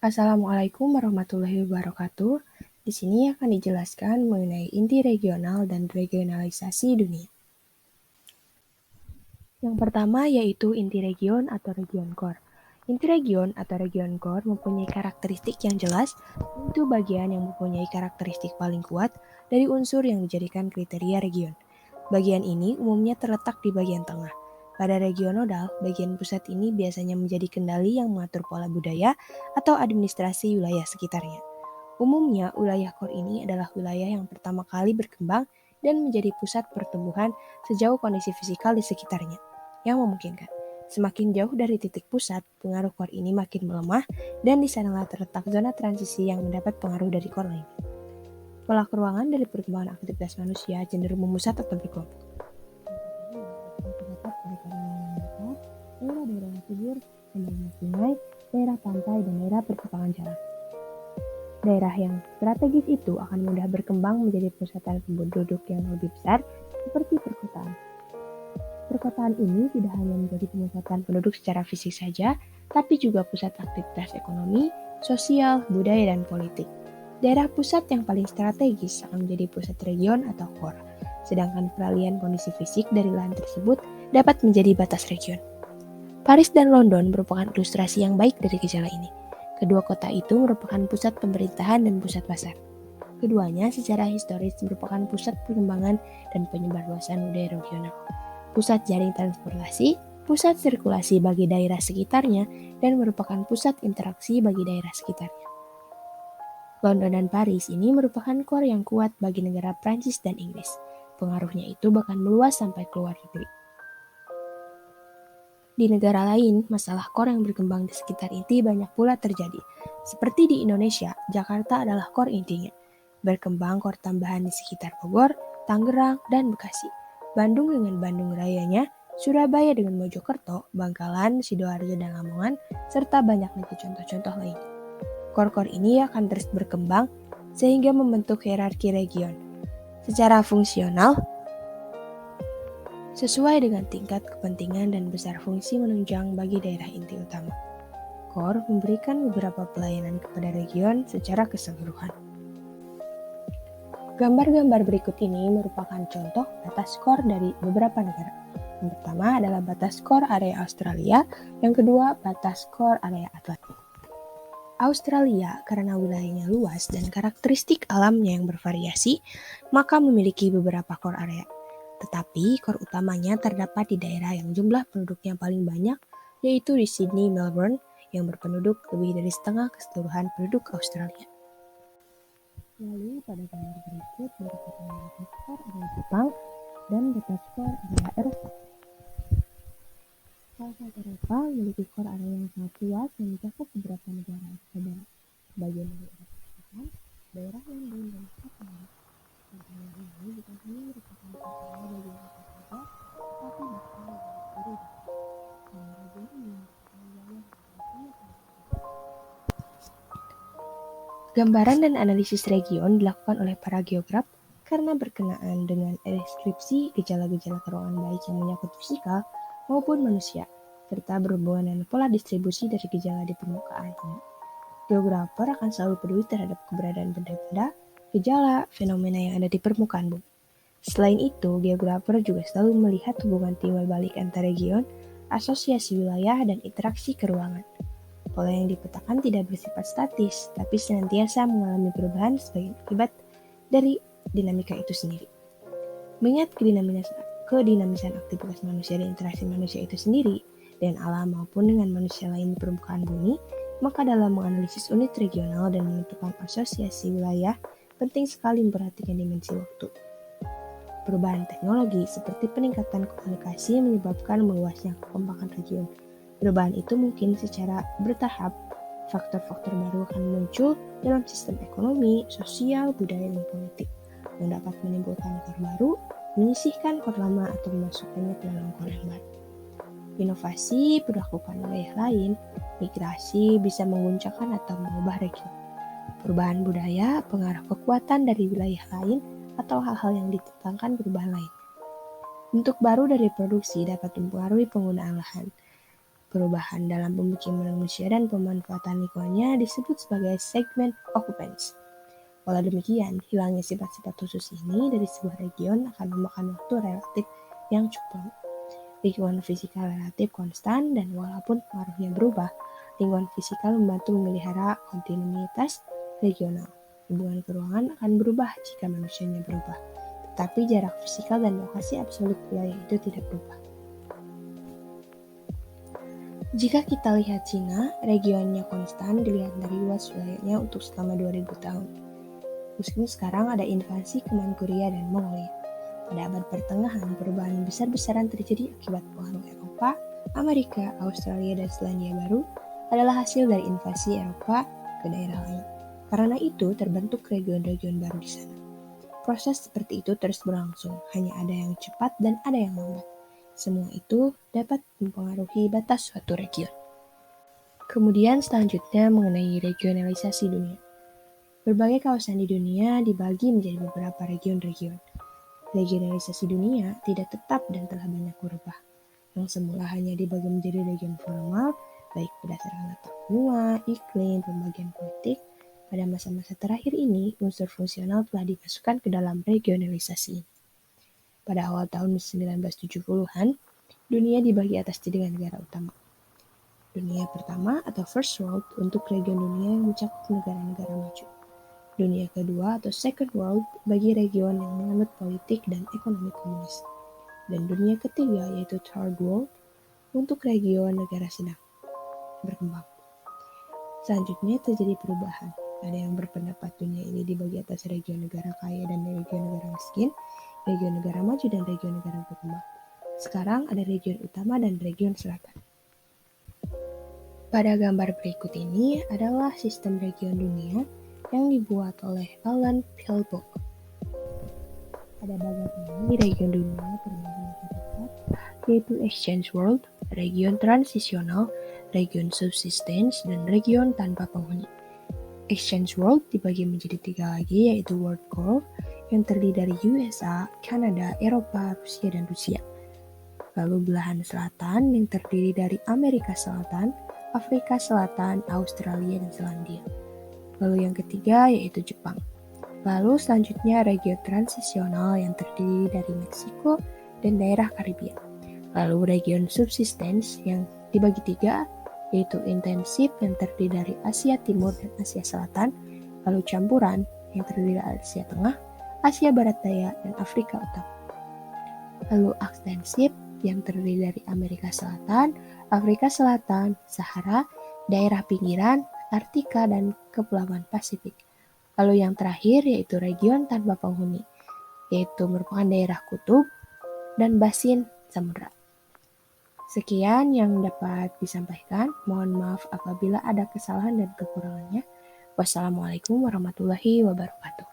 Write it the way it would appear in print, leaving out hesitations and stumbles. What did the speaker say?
Assalamualaikum warahmatullahi wabarakatuh. Di sini akan dijelaskan mengenai inti regional dan regionalisasi dunia. Yang pertama yaitu inti region atau region core. Inti region atau region core mempunyai karakteristik yang jelas, yaitu bagian yang mempunyai karakteristik paling kuat dari unsur yang dijadikan kriteria region. Bagian ini umumnya terletak di bagian tengah. Pada region nodal, bagian pusat ini biasanya menjadi kendali yang mengatur pola budaya atau administrasi wilayah sekitarnya. Umumnya, wilayah core ini adalah wilayah yang pertama kali berkembang dan menjadi pusat pertumbuhan sejauh kondisi fisikal di sekitarnya, yang memungkinkan. Semakin jauh dari titik pusat, pengaruh core ini makin melemah dan di sanalah terletak zona transisi yang mendapat pengaruh dari core lain. Pola keruangan dari perkembangan aktivitas manusia cenderung memusat atau berkelompok. Terdapat daerah-daerah subur, pembangunan sungai, daerah pantai, dan daerah persimpangan jalan. Daerah yang strategis itu akan mudah berkembang menjadi pusatan penduduk yang lebih besar seperti perkotaan. Perkotaan ini tidak hanya menjadi pemusatan penduduk secara fisik saja, tapi juga pusat aktivitas ekonomi, sosial, budaya, dan politik. Daerah pusat yang paling strategis akan menjadi pusat region atau core, sedangkan peralihan kondisi fisik dari lahan tersebut dapat menjadi batas region. Paris dan London merupakan ilustrasi yang baik dari gejala ini. Kedua kota itu merupakan pusat pemerintahan dan pusat pasar. Keduanya secara historis merupakan pusat pengembangan dan penyebarluasan budaya regional, pusat jaring transportasi, pusat sirkulasi bagi daerah sekitarnya, dan merupakan pusat interaksi bagi daerah sekitarnya. London dan Paris ini merupakan core yang kuat bagi negara Prancis dan Inggris. Pengaruhnya itu bahkan meluas sampai ke luar negeri. Di negara lain, masalah core yang berkembang di sekitar inti banyak pula terjadi. Seperti di Indonesia, Jakarta adalah core intinya. Berkembang core tambahan di sekitar Bogor, Tangerang, dan Bekasi. Bandung dengan Bandung Rayanya, Surabaya dengan Mojokerto, Bangkalan, Sidoarjo, dan Lamongan, serta banyak lagi contoh-contoh lainnya. Core-core ini akan terus berkembang sehingga membentuk hierarki region. Secara fungsional, sesuai dengan tingkat kepentingan dan besar fungsi menunjang bagi daerah inti utama. Core memberikan beberapa pelayanan kepada region secara keseluruhan. Gambar-gambar berikut ini merupakan contoh batas core dari beberapa negara. Yang pertama adalah batas core area Australia, yang kedua batas core area Atlantik. Australia, karena wilayahnya luas dan karakteristik alamnya yang bervariasi, maka memiliki beberapa core area. Tetapi core utamanya terdapat di daerah yang jumlah penduduknya paling banyak, yaitu di Sydney, Melbourne, yang berpenduduk lebih dari setengah keseluruhan penduduk Australia. Lalu pada gambar berikut merupakan batas core area Jepang dan batas core area Eropa. Kawasan Eropa memiliki core area yang sangat luas yang mencakup beberapa negara Eropa Barat. Sebagian dari Eropa Selatan, daerah London dan Skotlandia. Tantangan ini bukan hanya merupakan core area bagi Eropa saja, tetapi bahkan bagi seluruh dunia. Dan region ini merupakan wilayah yang sangat Gambaran dan analisis region dilakukan oleh para geograf karena berkenaan dengan deskripsi gejala-gejala keruangan baik yang menyangkut fisikal maupun manusia, serta berhubungan dengan pola distribusi dari gejala di permukaan bumi. Geografer akan selalu peduli terhadap keberadaan benda-benda, gejala, fenomena yang ada di permukaan bumi. Selain itu, geografer juga selalu melihat hubungan timbal balik antar region, asosiasi wilayah, dan interaksi keruangan. Pola yang dipetakan tidak bersifat statis, tapi senantiasa mengalami perubahan sebagai akibat dari dinamika itu sendiri. Mengingat kedinamisan aktivitas manusia dan interaksi manusia itu sendiri, dengan alam maupun dengan manusia lain di permukaan bumi, maka dalam menganalisis unit regional dan menentukan asosiasi wilayah, penting sekali memperhatikan dimensi waktu. Perubahan teknologi seperti peningkatan komunikasi menyebabkan meluasnya kekompakan region. Perubahan itu mungkin secara bertahap. Faktor-faktor baru akan muncul dalam sistem ekonomi, sosial, budaya, dan politik, yang dapat menimbulkan core baru, menyisihkan core lama, atau memasukkannya ke dalam core yang baru. Inovasi berlakukan wilayah lain, migrasi bisa mengguncangkan atau mengubah region. Perubahan budaya, pengaruh kekuatan dari wilayah lain, atau hal-hal yang ditentangkan perubahan lain. Bentuk baru dari produksi dapat mempengaruhi penggunaan lahan. Perubahan dalam pemukiman manusia dan pemanfaatan lingkungannya disebut sebagai segment occupancy. Walau demikian, hilangnya sifat-sifat khusus ini dari sebuah region akan memakan waktu relatif yang cukup lama. Lingkungan fisikal relatif konstan dan walaupun pengaruhnya berubah, lingkungan fisikal membantu memelihara kontinuitas regional. Hubungan keruangan akan berubah jika manusianya berubah, tetapi jarak fisikal dan lokasi absolut wilayah itu tidak berubah. Jika kita lihat Cina, regionnya konstan dilihat dari luas wilayahnya untuk selama 2000 tahun. Meskipun sekarang ada invasi ke Manchuria dan Mongolia. Pada abad pertengahan, perubahan besar-besaran terjadi akibat pengaruh Eropa, Amerika, Australia, dan Selandia Baru adalah hasil dari invasi Eropa ke daerah lain. Karena itu, terbentuk region-region baru di sana. Proses seperti itu terus berlangsung, hanya ada yang cepat dan ada yang lambat. Semua itu dapat mempengaruhi batas suatu region. Kemudian selanjutnya mengenai regionalisasi dunia. Berbagai kawasan di dunia dibagi menjadi beberapa region-region. Regionalisasi dunia tidak tetap dan telah banyak berubah. Yang semula hanya dibagi menjadi region formal, baik berdasarkan letak benua, iklim, pembagian politik, pada masa-masa terakhir ini unsur fungsional telah dimasukkan ke dalam regionalisasi ini. Pada awal tahun 1970-an, dunia dibagi atas 3 negara utama. Dunia pertama atau First World untuk region dunia yang mencakup negara-negara maju. Dunia kedua atau Second World bagi region yang menganut politik dan ekonomi komunis. Dan dunia ketiga yaitu Third World untuk region negara sedang berkembang. Selanjutnya terjadi perubahan. Ada yang berpendapat dunia ini dibagi atas region negara kaya dan region negara miskin, region negara maju dan region negara berkembang. Sekarang ada region utama dan region selatan. Pada gambar berikut ini adalah sistem region dunia yang dibuat oleh Alan Pilbrook. Pada bagian ini region dunia terbagi menjadi 4, yaitu Exchange World, region transisional, region subsistence, dan region tanpa penghuni. Exchange World dibagi menjadi 3 lagi, yaitu World Core yang terdiri dari USA, Kanada, Eropa, Rusia, dan Rusia. Lalu belahan selatan yang terdiri dari Amerika Selatan, Afrika Selatan, Australia, dan Selandia. Lalu yang ketiga yaitu Jepang. Lalu selanjutnya region transisional yang terdiri dari Meksiko dan daerah Karibia. Lalu region subsistence yang dibagi 3, yaitu intensif yang terdiri dari Asia Timur dan Asia Selatan, lalu campuran yang terdiri dari Asia Tengah, Asia Barat Daya, dan Afrika Utara. Lalu ekstensif yang terdiri dari Amerika Selatan, Afrika Selatan, Sahara, daerah pinggiran, Arktika, dan Kepulauan Pasifik. Lalu yang terakhir yaitu region tanpa penghuni, yaitu merupakan daerah kutub dan basin samudra. Sekian yang dapat disampaikan. Mohon maaf apabila ada kesalahan dan kekurangannya. Wassalamualaikum warahmatullahi wabarakatuh.